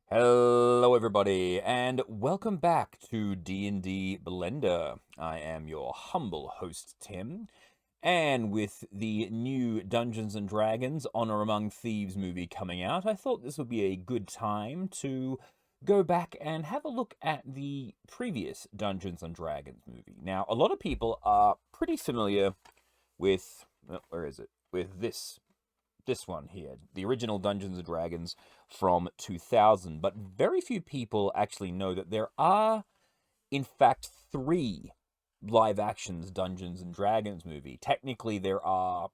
Hello everybody and welcome back to D&D Blender. I am your humble host Tim, and with the new Dungeons and Dragons Honor Among Thieves movie coming out, I thought this would be a good time to go back and have a look at the previous Dungeons and Dragons movie. Now, a lot of people are pretty familiar with where is it? With this one here, the original Dungeons and Dragons from 2000. But very few people actually know that there are, in fact, three live actions Dungeons and Dragons movie. Technically, there are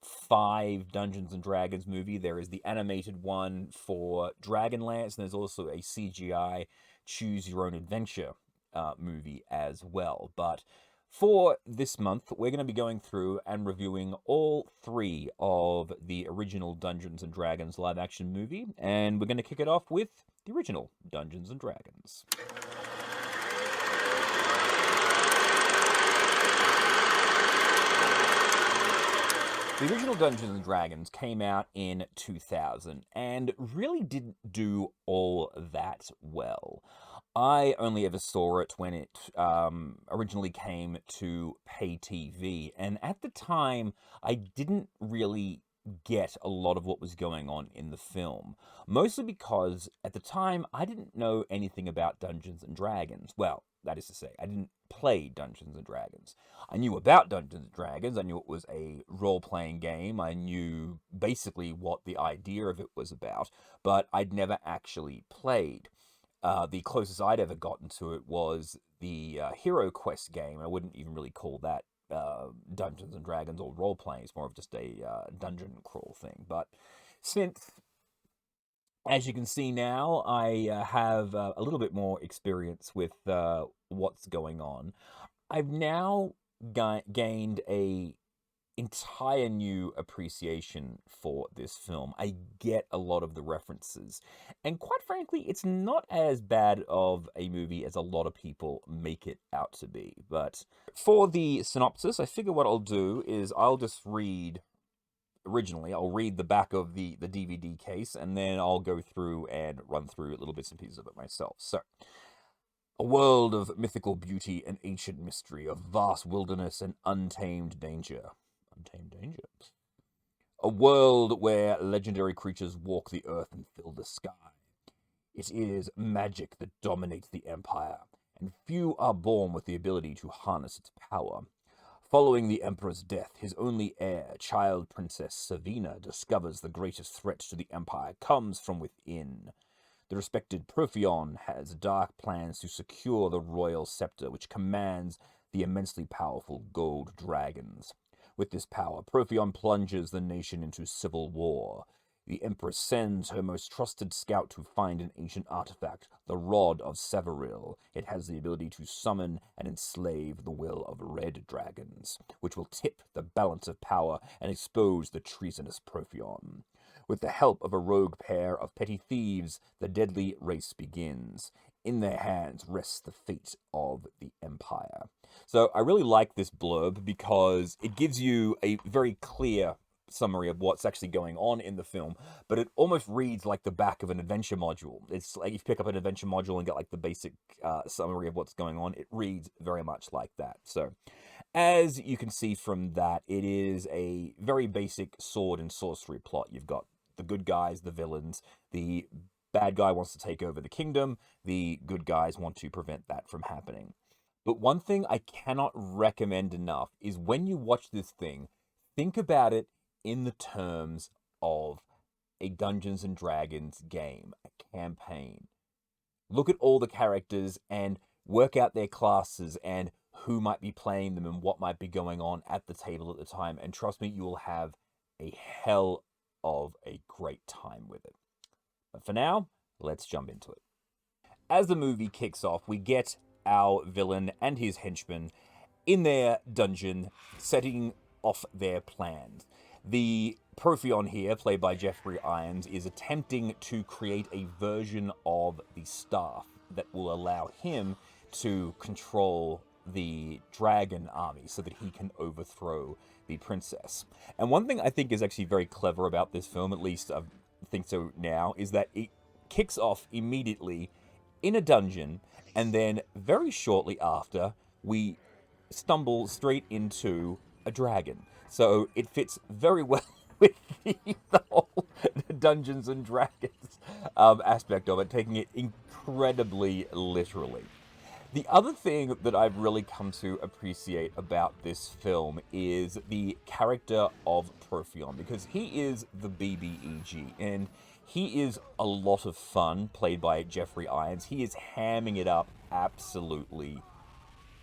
five Dungeons and Dragons movie. There is the animated one for Dragonlance, and there's also a CGI Choose Your Own Adventure movie as well. But for this month, we're going to be going through and reviewing all three of the original Dungeons and Dragons live action movie, and we're going to kick it off with the original Dungeons and Dragons. The original Dungeons and Dragons came out in 2000 and really didn't do all that well. I only ever saw it when it originally came to pay TV, and at the time, I didn't really get a lot of what was going on in the film. Mostly because at the time, I didn't know anything about Dungeons and Dragons. Well, that is to say, I didn't play Dungeons and Dragons. I knew about Dungeons and Dragons. I knew it was a role playing game. I knew basically what the idea of it was about, but I'd never actually played. The closest I'd ever gotten to it was the Hero Quest game. I wouldn't even really call that Dungeons and Dragons or role playing. It's more of just a dungeon crawl thing. But since, as you can see now, I have a little bit more experience with what's going on. I've now gained a entire new appreciation for this film. I get a lot of the references. And quite frankly, it's not as bad of a movie as a lot of people make it out to be. But for the synopsis, I figure what I'll do is I'll just read originally. I'll read the back of the DVD case, and then I'll go through and run through little bits and pieces of it myself. So, a world of mythical beauty and ancient mystery, of vast wilderness and untamed danger. Untamed danger? A world where legendary creatures walk the earth and fill the sky. It is magic that dominates the empire, and few are born with the ability to harness its power. Following the Emperor's death, his only heir, child Princess Savina, discovers the greatest threat to the Empire comes from within. The respected Profion has dark plans to secure the royal scepter, which commands the immensely powerful gold dragons. With this power, Profion plunges the nation into civil war. The Empress sends her most trusted scout to find an ancient artifact, the Rod of Severil. It has the ability to summon and enslave the will of red dragons, which will tip the balance of power and expose the treasonous Profion. With the help of a rogue pair of petty thieves, the deadly race begins. In their hands rests the fate of the Empire. So I really like this blurb because it gives you a very clear summary of what's actually going on in the film, but it almost reads like the back of an adventure module. It's like if you pick up an adventure module and get like the basic summary of what's going on, it reads very much like that. So, as you can see from that, it is a very basic sword and sorcery plot. You've got the good guys, the villains, the bad guy wants to take over the kingdom, the good guys want to prevent that from happening. But one thing I cannot recommend enough is when you watch this thing, think about it in the terms of a Dungeons and Dragons game, a campaign. Look at all the characters and work out their classes and who might be playing them and what might be going on at the table at the time. And trust me, you will have a hell of a great time with it. But for now, let's jump into it. As the movie kicks off, we get our villain and his henchmen in their dungeon setting off their plans. The Profion here, played by Jeffrey Irons, is attempting to create a version of the staff that will allow him to control the dragon army so that he can overthrow the princess. And one thing I think is actually very clever about this film, at least I think so now, is that kicks off immediately in a dungeon, and then very shortly after, we stumble straight into a dragon. So it fits very well with the whole Dungeons and Dragons aspect of it, taking it incredibly literally. The other thing that I've really come to appreciate about this film is the character of Profion, because he is the BBEG, and he is a lot of fun, played by Jeffrey Irons. He is hamming it up absolutely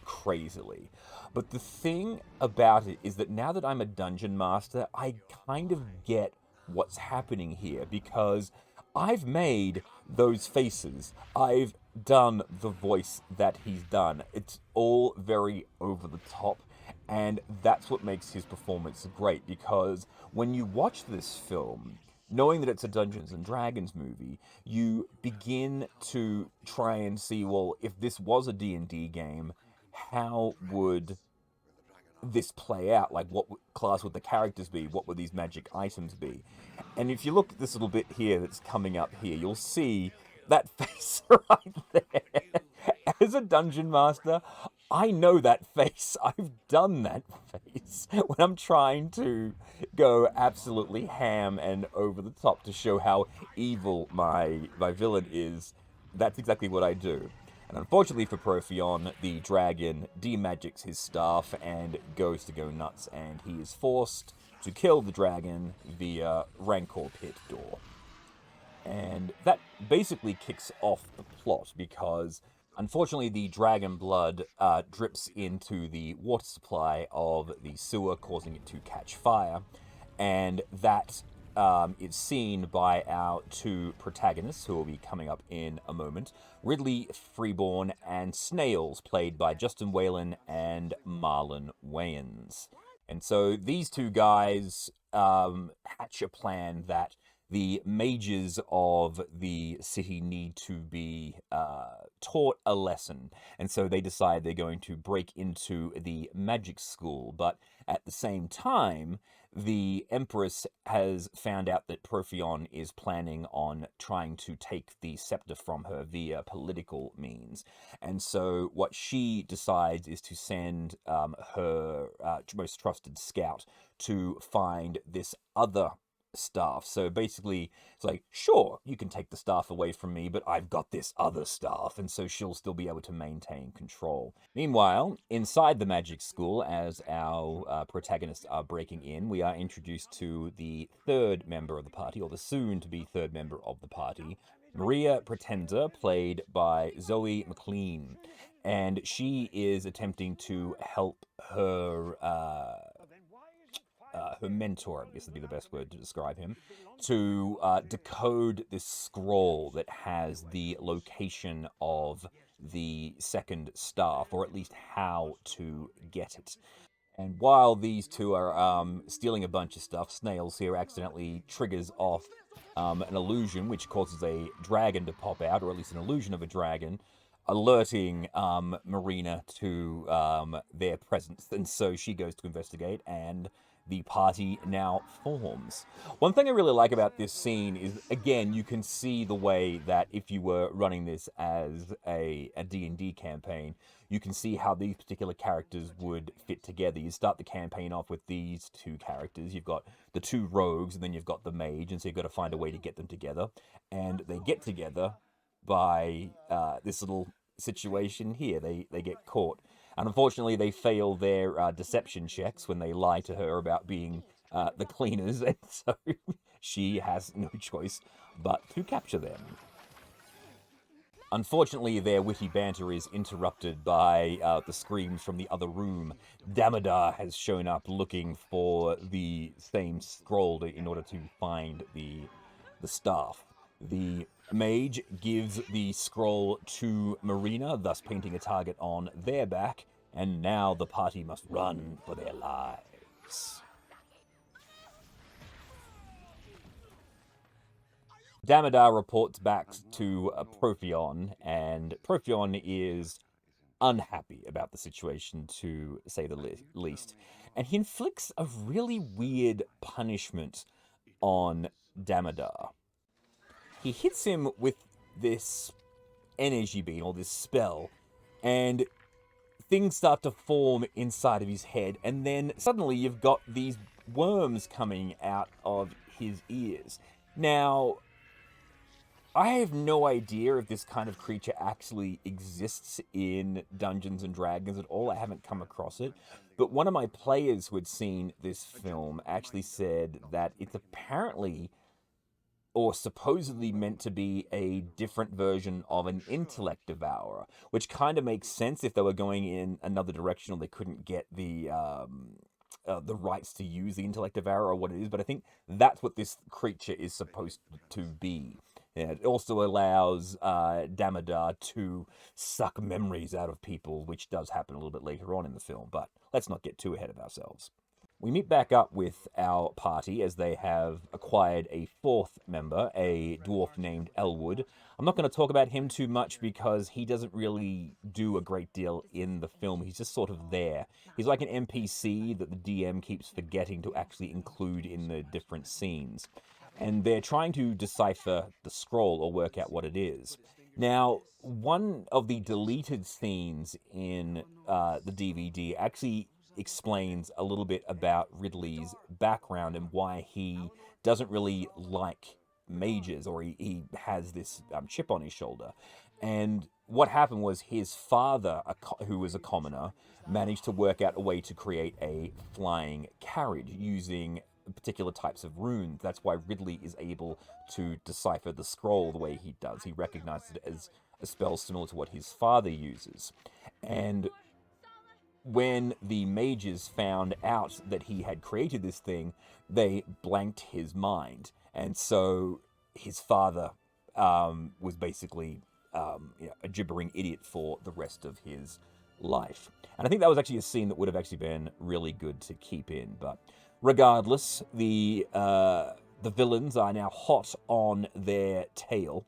crazily. But the thing about it is that now that I'm a dungeon master, I kind of get what's happening here because I've made those faces. I've done the voice that he's done. It's all very over the top, and that's what makes his performance great because when you watch this film, knowing that it's a Dungeons and Dragons movie, you begin to try and see, well, if this was a D&D game, how would this play out? Like, what class would the characters be? What would these magic items be? And if you look at this little bit here that's coming up here, you'll see that face right there. As a dungeon master, I know that face. I've done that face when I'm trying to go absolutely ham and over the top to show how evil my villain is. That's exactly what I do. And unfortunately for Profion, the dragon demagics his staff and goes to go nuts, and he is forced to kill the dragon via Rancor Pit door. And that basically kicks off the plot because, unfortunately, the dragon blood drips into the water supply of the sewer, causing it to catch fire. And that is seen by our two protagonists, who will be coming up in a moment, Ridley Freeborn and Snails, played by Justin Whalen and Marlon Wayans. And so these two guys hatch a plan that the mages of the city need to be taught a lesson. And so they decide they're going to break into the magic school. But at the same time, the Empress has found out that Profion is planning on trying to take the scepter from her via political means. And so what she decides is to send her most trusted scout to find this other staff. So basically, it's like, sure, you can take the staff away from me, but I've got this other staff, and so she'll still be able to maintain control. Meanwhile, inside the magic school, as our protagonists are breaking in, we are introduced to the third member of the party, or the soon-to-be third member of the party, Maria Pretenza, played by Zoe McLean. And she is attempting to help her her mentor, I guess would be the best word to describe him, to decode this scroll that has the location of the second staff, or at least how to get it. And while these two are stealing a bunch of stuff, Snails here accidentally triggers off an illusion which causes a dragon to pop out, or at least an illusion of a dragon, alerting Marina to their presence. And so she goes to investigate, and the party now forms. One thing I really like about this scene is, again, you can see the way that if you were running this as a D&D campaign, you can see how these particular characters would fit together. You start the campaign off with these two characters. You've got the two rogues, and then you've got the mage, and so you've got to find a way to get them together. And they get together by this little situation here. They get caught. And unfortunately, they fail their deception checks when they lie to her about being the cleaners, and so she has no choice but to capture them. Unfortunately, their witty banter is interrupted by the screams from the other room. Damodar has shown up looking for the same scroll in order to find the staff. The mage gives the scroll to Marina, thus painting a target on their back, and now the party must run for their lives. Damodar reports back to Profion, and Profion is unhappy about the situation, to say the least. And he inflicts a really weird punishment on Damodar. he hits him with this energy beam or this spell, and things start to form inside of his head, and then suddenly you've got these worms coming out of his ears. Now, I have no idea if this kind of creature actually exists in Dungeons and Dragons at all. I haven't come across it. But one of my players who had seen this film actually said that it's apparently or supposedly meant to be a different version of an intellect devourer, which kind of makes sense if they were going in another direction or they couldn't get the rights to use the intellect devourer or what it is. But I think that's what this creature is supposed to be. Yeah, it also allows Damodar to suck memories out of people, which does happen a little bit later on in the film, but let's not get too ahead of ourselves. We meet back up with our party as they have acquired a fourth member, a dwarf named Elwood. I'm not going to talk about him too much because he doesn't really do a great deal in the film. He's just sort of there. He's like an NPC that the DM keeps forgetting to actually include in the different scenes. And they're trying to decipher the scroll or work out what it is. Now, one of the deleted scenes in the DVD actually explains a little bit about Ridley's background and why he doesn't really like mages, or he has this chip on his shoulder. And what happened was his father, who was a commoner, managed to work out a way to create a flying carriage using particular types of runes. That's why Ridley is able to decipher the scroll the way he does. He recognizes it as a spell similar to what his father uses. And when the mages found out that he had created this thing, they blanked his mind. And so his father was basically a gibbering idiot for the rest of his life. And I think that was actually a scene that would have actually been really good to keep in. But regardless, the villains are now hot on their tail,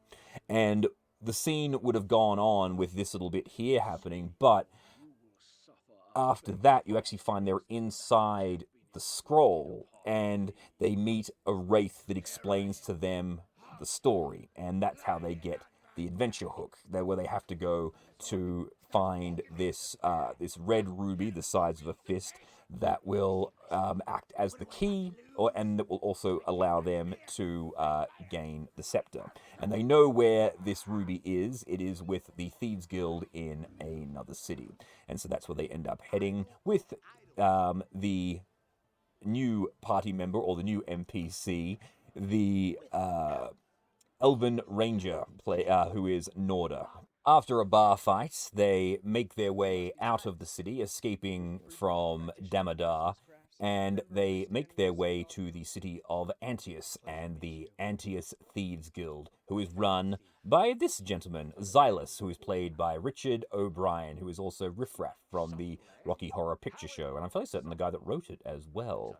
and the scene would have gone on with this little bit here happening, but after that, you actually find they're inside the scroll, and they meet a wraith that explains to them the story, and that's how they get the adventure hook, where they have to go to find this red ruby the size of a fist that will act as the key, and that will also allow them to gain the scepter. And they know where this ruby is. It is with the Thieves Guild in another city. And so that's where they end up heading with the new party member, or the new NPC, the Elven Ranger, who is Norda. After a bar fight, they make their way out of the city, escaping from Damodar, and they make their way to the city of Antius and the Antius Thieves Guild, who is run by this gentleman, Xylus, who is played by Richard O'Brien, who is also Riff Raff from the Rocky Horror Picture Show, and I'm fairly certain the guy that wrote it as well.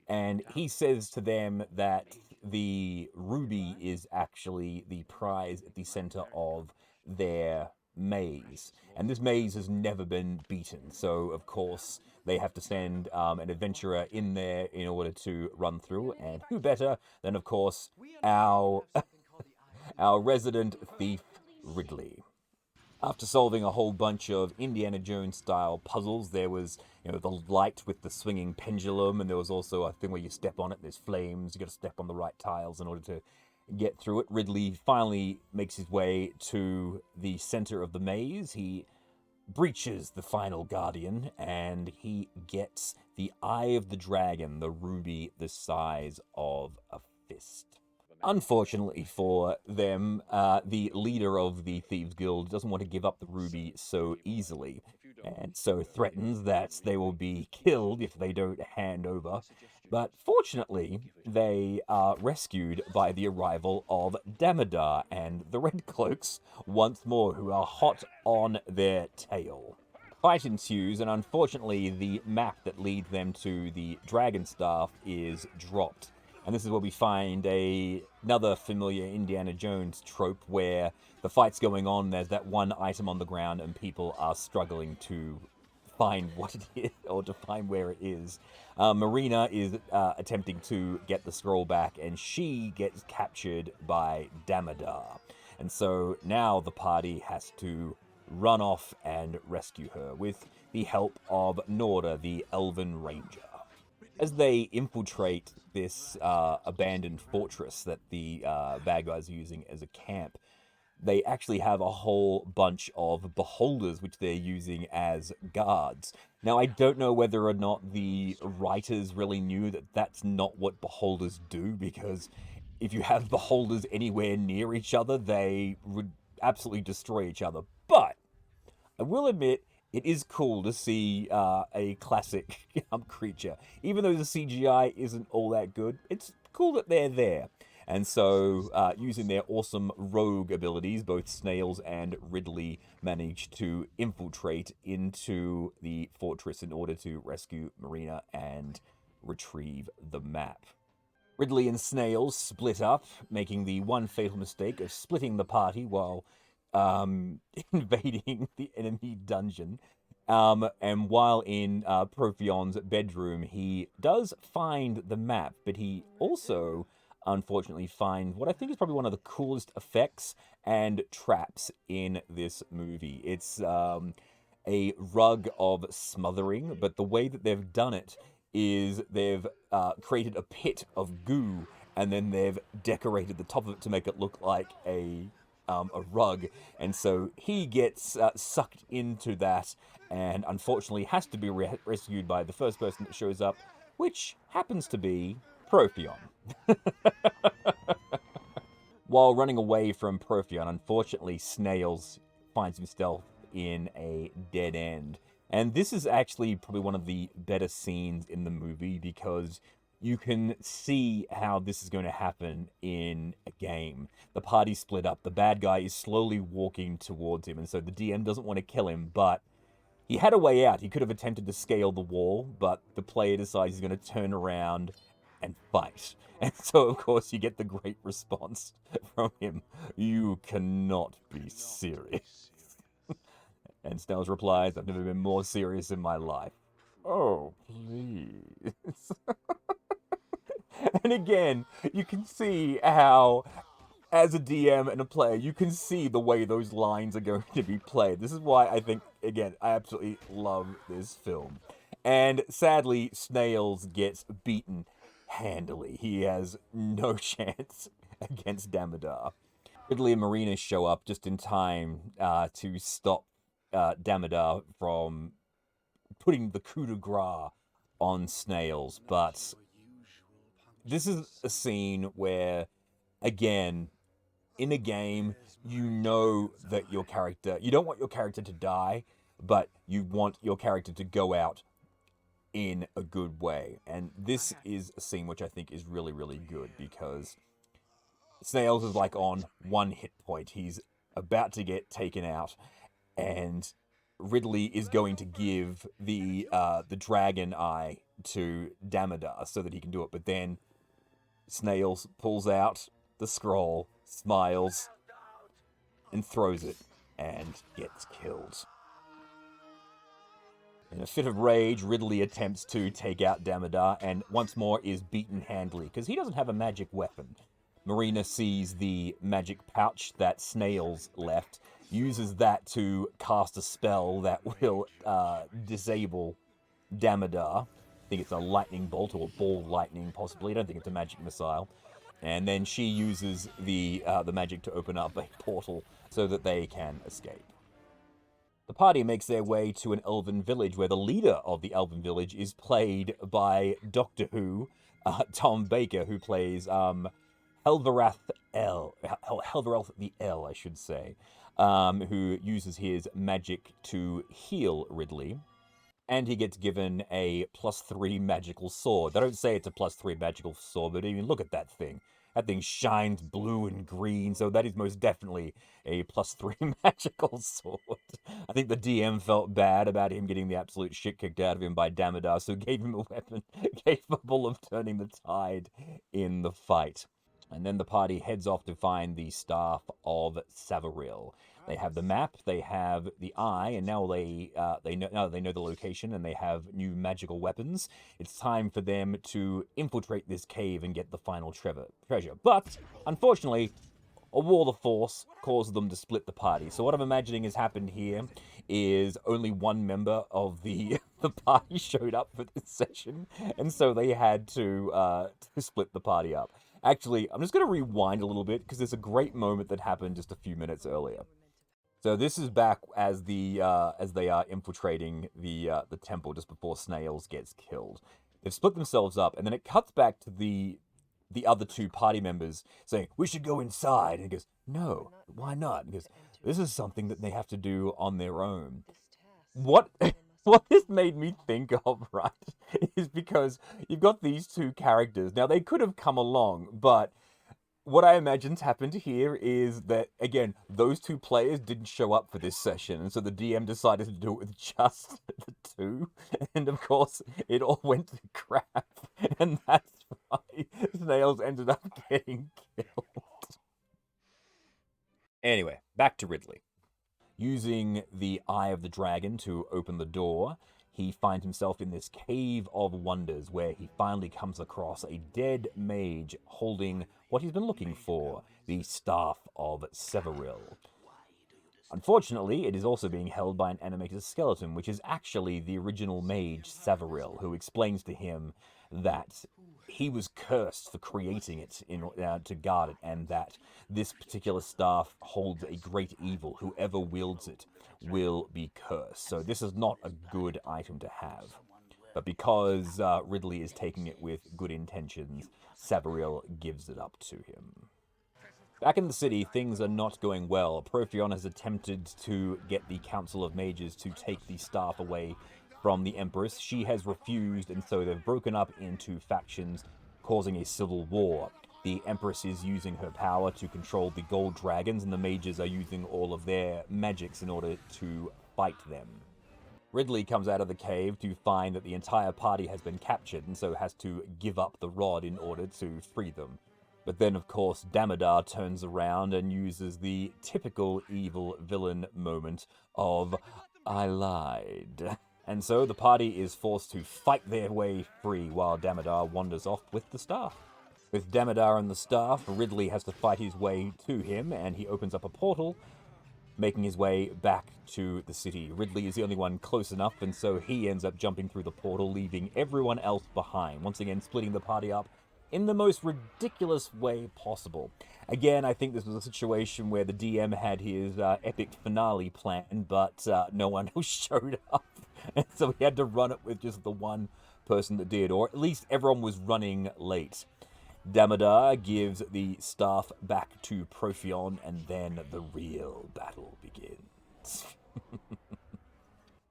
And he says to them that the ruby is actually the prize at the center of their maze, and this maze has never been beaten, so of course they have to send an adventurer in there in order to run through, and who better than, of course, our our resident thief, Ridley. After solving a whole bunch of Indiana Jones style puzzles, there was, the light with the swinging pendulum, and there was also a thing where you step on it, there's flames, you got to step on the right tiles in order to get through it. Ridley finally makes his way to the center of the maze. He breaches the final guardian, and he gets the Eye of the Dragon, the ruby the size of a fist. Unfortunately for them, the leader of the Thieves Guild doesn't want to give up the ruby so easily, and so threatens that they will be killed if they don't hand over. But fortunately, they are rescued by the arrival of Damodar and the Red Cloaks once more, who are hot on their tail. Fight ensues, and unfortunately, the map that leads them to the Dragon Staff is dropped. And this is where we find another familiar Indiana Jones trope, where the fight's going on, there's that one item on the ground, and people are struggling to find what it is or to find where it is. Marina is attempting to get the scroll back, and she gets captured by Damodar. And so now the party has to run off and rescue her with the help of Norda, the Elven Ranger. As they infiltrate this abandoned fortress that the bad guys are using as a camp, they actually have a whole bunch of beholders which they're using as guards. Now, I don't know whether or not the writers really knew that that's not what beholders do, because if you have beholders anywhere near each other, they would absolutely destroy each other. But I will admit, it is cool to see a classic creature. Even though the CGI isn't all that good, it's cool that they're there. And so, using their awesome rogue abilities, both Snails and Ridley manage to infiltrate into the fortress in order to rescue Marina and retrieve the map. Ridley and Snails split up, making the one fatal mistake of splitting the party while invading the enemy dungeon. And while in Profion's bedroom, he does find the map, but he also, unfortunately, finds what I think is probably one of the coolest effects and traps in this movie. It's a rug of smothering, but the way that they've done it is they've created a pit of goo, and then they've decorated the top of it to make it look like a rug, and so he gets sucked into that, and unfortunately has to be rescued by the first person that shows up, which happens to be Profion. While running away from Profion, unfortunately, Snails finds himself in a dead end. And this is actually probably one of the better scenes in the movie, because you can see how this is going to happen in a game. The party split up. The bad guy is slowly walking towards him, and so the DM doesn't want to kill him, but he had a way out. He could have attempted to scale the wall, but the player decides he's going to turn around and fight. And so, of course, you get the great response from him. "You cannot be serious." And Snails replies, "I've never been more serious in my life." "Oh, please." And again, you can see how, as a DM and a player, you can see the way those lines are going to be played. This is why I think, again, I absolutely love this film. And sadly, Snails gets beaten handily. He has no chance against Damodar. Ridley and Marina show up just in time to stop Damodar from putting the coup de grace on Snails, but this is a scene where, again, in a game, you know that your character, you don't want your character to die, but you want your character to go out in a good way. And this is a scene which I think is really, really good, because Snails is like on one hit point. He's about to get taken out, and Ridley is going to give the dragon eye to Damodar so that he can do it. But then Snails pulls out the scroll, smiles, and throws it, and gets killed. In a fit of rage, Ridley attempts to take out Damodar, and once more is beaten handily, because he doesn't have a magic weapon. Marina sees the magic pouch that Snails left, uses that to cast a spell that will disable Damodar. I think it's a lightning bolt or a ball lightning, possibly. I don't think it's a magic missile. And then she uses the magic to open up a portal so that they can escape. The party makes their way to an elven village, where the leader of the elven village is played by Doctor Who, Tom Baker, who plays Helverath the L, I should say, who uses his magic to heal Ridley. And he gets given a +3 magical sword. They don't say it's a +3 magical sword, but even look at that thing. That thing shines blue and green, so that is most definitely a +3 magical sword. I think the DM felt bad about him getting the absolute shit kicked out of him by Damodar, so gave him a weapon capable of turning the tide in the fight. And then the party heads off to find the staff of Savaril. They have the map, they have the eye, and now they know the location, and they have new magical weapons. It's time for them to infiltrate this cave and get the final treasure. But unfortunately, a wall of force caused them to split the party. So what I'm imagining has happened here is only one member of the the party showed up for this session, and so they had to split the party up. Actually, I'm just going to rewind a little bit because there's a great moment that happened just a few minutes earlier. So this is back as as they are infiltrating the temple just before Snails gets killed. They've split themselves up, and then it cuts back to the other two party members saying, "We should go inside." And he goes, "No, why not?" And he goes, "This is something that they have to do on their own." What what this made me think of, right, is because you've got these two characters. Now they could have come along, but what I imagine's happened here is that, again, those two players didn't show up for this session, and so the DM decided to do it with just the two, and of course, it all went to crap, and that's why Snails ended up getting killed. Anyway, back to Ridley. Using the Eye of the Dragon to open the door, he finds himself in this cave of wonders where he finally comes across a dead mage holding what he's been looking for, the Staff of Severil. Unfortunately, it is also being held by an animated skeleton, which is actually the original mage Severil, who explains to him that he was cursed for creating it to guard it, and that this particular staff holds a great evil. Whoever wields it will be cursed. So this is not a good item to have. But because Ridley is taking it with good intentions, Savaril gives it up to him. Back in the city, things are not going well. Profion has attempted to get the Council of Mages to take the staff away from the Empress. She has refused, and so they've broken up into factions, causing a civil war. The Empress is using her power to control the gold dragons, and the mages are using all of their magics in order to fight them. Ridley comes out of the cave to find that the entire party has been captured, and so has to give up the rod in order to free them. But then, of course, Damodar turns around and uses the typical evil villain moment of, "I lied." And so the party is forced to fight their way free while Damodar wanders off with the staff. With Damodar and the staff, Ridley has to fight his way to him, and he opens up a portal, making his way back to the city. Ridley is the only one close enough, and so he ends up jumping through the portal, leaving everyone else behind, once again splitting the party up in the most ridiculous way possible. Again, I think this was a situation where the DM had his epic finale plan, but no one else showed up. And so he had to run it with just the one person that did, or at least everyone was running late. Damodar gives the staff back to Profion, and then the real battle begins.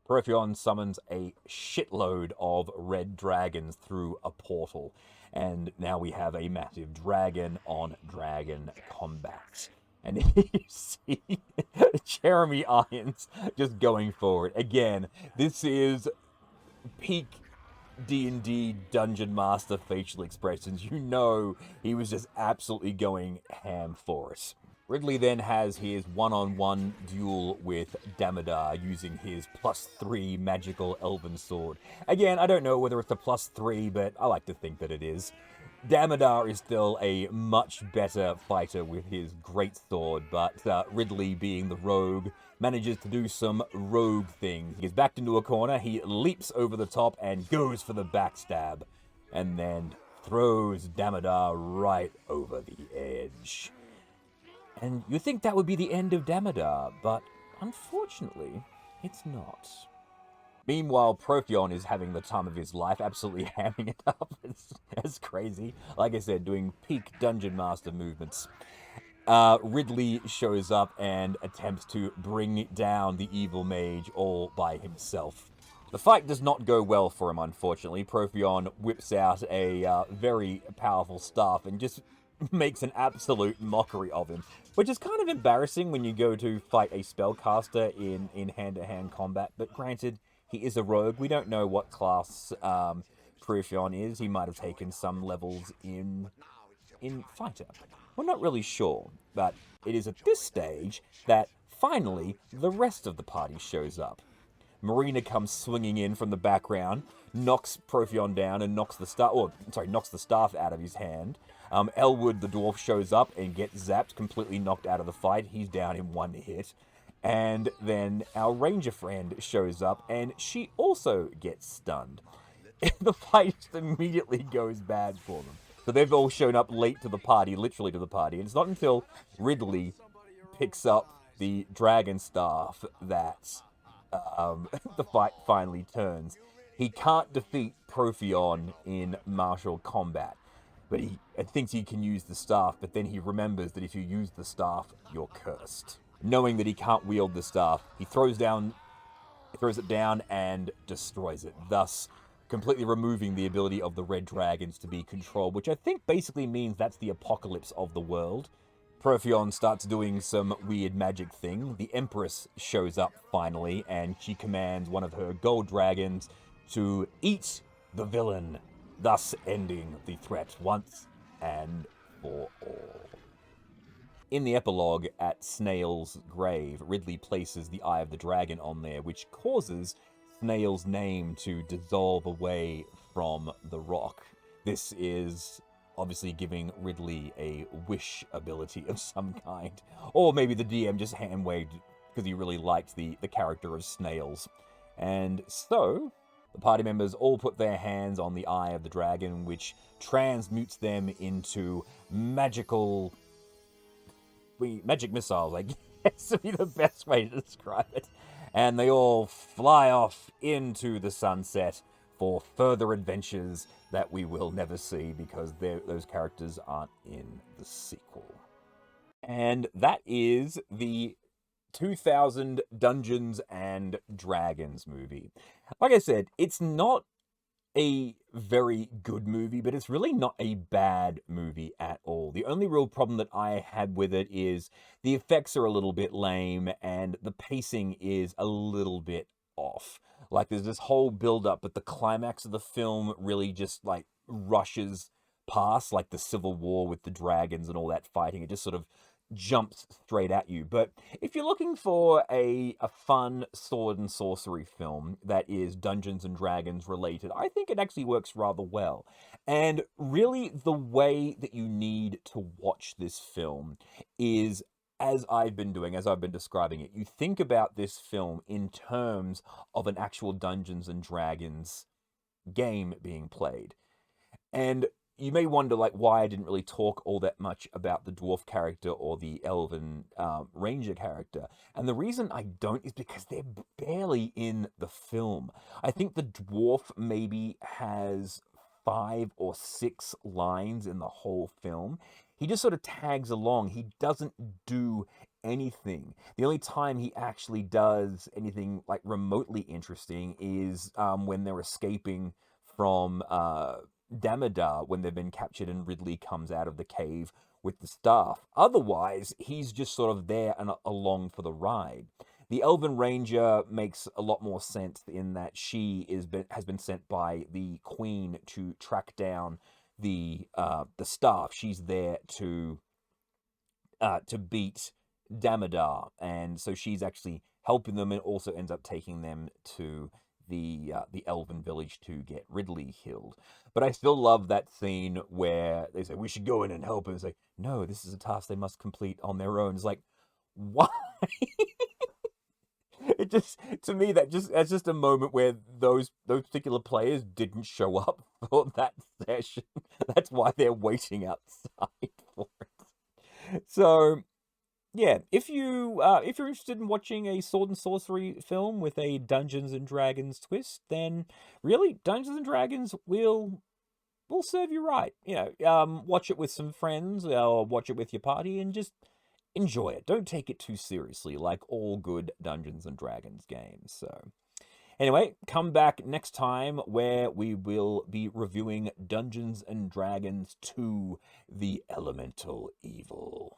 Profion summons a shitload of red dragons through a portal, and now we have a massive dragon-on-dragon combat. And you see Jeremy Irons just going for it. Again, this is peak D&D Dungeon Master facial expressions. You know he was just absolutely going ham for it. Ridley then has his one-on-one duel with Damodar using his +3 magical elven sword. Again, I don't know whether it's a +3, but I like to think that it is. Damodar is still a much better fighter with his great sword, but Ridley, being the rogue, manages to do some rogue things. He gets backed into a corner, he leaps over the top and goes for the backstab, and then throws Damodar right over the edge. And you think that would be the end of Damodar, but unfortunately, it's not. Meanwhile, Profion is having the time of his life, absolutely hamming it up. It's crazy. Like I said, doing peak Dungeon Master movements. Ridley shows up and attempts to bring down the evil mage all by himself. The fight does not go well for him, unfortunately. Profion whips out a very powerful staff and just makes an absolute mockery of him, which is kind of embarrassing when you go to fight a spellcaster in hand-to-hand combat, but granted, he is a rogue. We don't know what class Profion is. He might have taken some levels in in Fighter? We're not really sure, but it is at this stage that finally the rest of the party shows up. Marina comes swinging in from the background, knocks Profion down, and knocks the staff out of his hand. Elwood, the dwarf, shows up and gets zapped, completely knocked out of the fight. He's down in one hit. And then our ranger friend shows up, and she also gets stunned. The fight immediately goes bad for them. So they've all shown up late to the party, literally to the party. And it's not until Ridley picks up the dragon staff that the fight finally turns. He can't defeat Profion in martial combat, but he thinks he can use the staff, but then he remembers that if you use the staff, you're cursed. Knowing that he can't wield the staff, he throws it down and destroys it, thus completely removing the ability of the red dragons to be controlled, which I think basically means that's the apocalypse of the world. Profion starts doing some weird magic thing. The Empress shows up finally, and she commands one of her gold dragons to eat the villain, thus ending the threat once and for all. In the epilogue at Snail's grave, Ridley places the Eye of the Dragon on there, which causes Snail's name to dissolve away from the rock. This is obviously giving Ridley a wish ability of some kind. Or maybe the DM just hand-waved because he really liked the character of Snails. And so, the party members all put their hands on the Eye of the Dragon, which transmutes them into magic missiles, I guess would be the best way to describe it. And they all fly off into the sunset for further adventures that we will never see because those characters aren't in the sequel. And that is the 2000 Dungeons and Dragons movie. Like I said, it's not a very good movie, but it's really not a bad movie at all. The only real problem that I had with it is the effects are a little bit lame and the pacing is a little bit off. Like, there's this whole build-up, but the climax of the film really just, like, rushes past, like, the Civil War with the dragons and all that fighting. It just sort of jumps straight at you. But if you're looking for a fun sword and sorcery film that is Dungeons and Dragons related, I think it actually works rather well. And really, the way that you need to watch this film is as I've been describing it. You think about this film in terms of an actual Dungeons and Dragons game being played. And you may wonder, like, why I didn't really talk all that much about the dwarf character or the elven ranger character. And the reason I don't is because they're barely in the film. I think the dwarf maybe has 5 or 6 lines in the whole film. He just sort of tags along. He doesn't do anything. The only time he actually does anything like remotely interesting is when they're escaping from Damodar, when they've been captured and Ridley comes out of the cave with the staff. Otherwise, he's just sort of there and along for the ride. The Elven Ranger makes a lot more sense in that she has been sent by the Queen to track down the staff. She's there to beat Damodar, and so she's actually helping them and also ends up taking them to the Elven village to get Ridley healed. But I still love that scene where they say, we should go in and help him. It's like, no, this is a task they must complete on their own. It's like, why? It just, to me, that's just a moment where those particular players didn't show up for that session. That's why they're waiting outside for it. So, yeah, if you're interested in watching a sword and sorcery film with a Dungeons and Dragons twist, then really Dungeons and Dragons will serve you right. You know, watch it with some friends or watch it with your party and just enjoy it. Don't take it too seriously, like all good Dungeons and Dragons games. So, anyway, come back next time where we will be reviewing Dungeons and Dragons 2: The Elemental Evil.